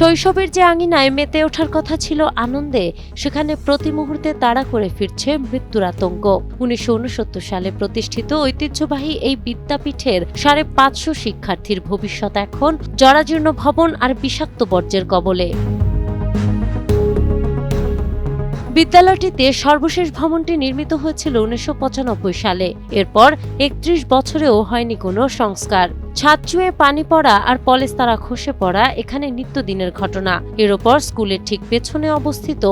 শৈশবের যে আঙিনায় মেতে ওঠার কথা ছিল আনন্দে, সেখানে প্রতি মুহূর্তে তাড়া করে ফিরছে মৃত্যুর আতঙ্ক। ১৯৬৯ সালে প্রতিষ্ঠিত ঐতিহ্যবাহী এই বিদ্যাপীঠের ৫৫০ শিক্ষার্থীর ভবিষ্যৎ এখন জরাজীর্ণ ভবন আর বিষাক্ত বর্জ্যের কবলে। বিদ্যালয়টিতে সর্বশেষ ভবনটি নির্মিত হয়েছিল ১৯৯৫ সালে। এরপর ৩১ বছরেও হয়নি কোনো সংস্কার। ছাদ চুয়ে পানি পড়া আর পলেস্তারা খসে পড়া এখানে নিত্যদিনের ঘটনা। এর ওপর স্কুলের ঠিক পেছনে অবস্থিত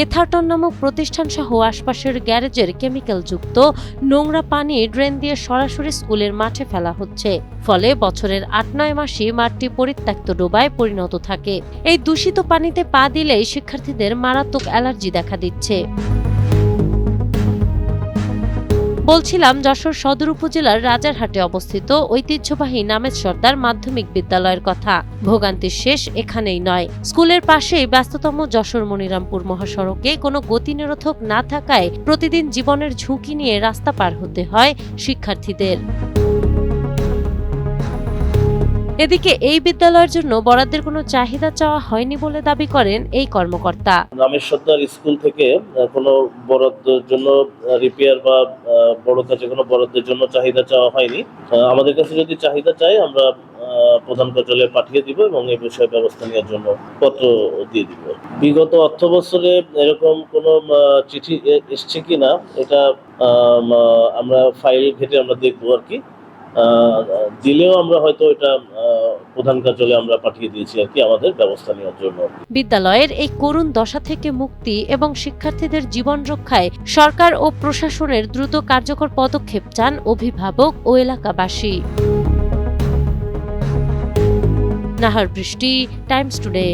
এথারটন নামক প্রতিষ্ঠান সহ আশপাশের গ্যারেজের কেমিক্যালযুক্ত নোংরা পানি ড্রেন দিয়ে সরাসরি স্কুলের মাঠে ফেলা হচ্ছে। ফলে বছরের ৮-৯ মাসই মাঠটি পরিত্যক্ত ডোবায় পরিণত থাকে। এই দূষিত পানিতে পা দিলেই শিক্ষার্থীদের মারাত্মক অ্যালার্জি দেখা দিচ্ছে। বলছিলাম যশোর সদর উপজেলার রাজারহাটে অবস্থিত ঐতিহ্যবাহী নামেজ সর্দার মাধ্যমিক বিদ্যালয়ের কথা। ভোগান্তির শেষ এখানেই নয়। স্কুলের পাশেই ব্যস্ততম যশোর মনিরামপুর মহাসড়কে কোনো গতি নিরোধক না থাকায় প্রতিদিন জীবনের ঝুঁকি নিয়ে রাস্তা পার হতে হয় শিক্ষার্থীদের। এদিকে এই বিদ্যালয়ের জন্য বরাদ্দের কোনো চাহিদা চাওয়া হয়নি বলে দাবি করেন এই কর্মকর্তা। নামেজ সর্দার স্কুল থেকে কোনো বরাদ্দের জন্য রিপেয়ার বা বড় কাজে কোনো বরাদ্দের জন্য চাহিদা চাওয়া হয়নি। আমাদের কাছে যদি চাহিদা চাই আমরা প্রধান কার্যালয়ে পাঠিয়ে দিব এবং এই বিষয়ে ব্যবস্থা নেওয়ার জন্য পত্র দিয়ে দিব। বিগত অর্থ বছরে এরকম কোনো চিঠি এসছে কিনা এটা আমরা ফাইল ঘেটে আমরা দেখবো আর কি। দিলেও আমরা হয়তো এটা প্রধান কার্যালয়ে আমরা পাঠিয়ে দিয়েছি আর কি আমাদের ব্যবস্থা নেওয়ার জন্য। বিদ্যালয়ের এই করুণ দশা থেকে মুক্তি এবং শিক্ষার্থীদের জীবন রক্ষায় সরকার ও প্রশাসনের দ্রুত কার্যকর পদক্ষেপ চান অভিভাবক ও এলাকাবাসী। নাহার বৃষ্টি, টাইমস টুডে।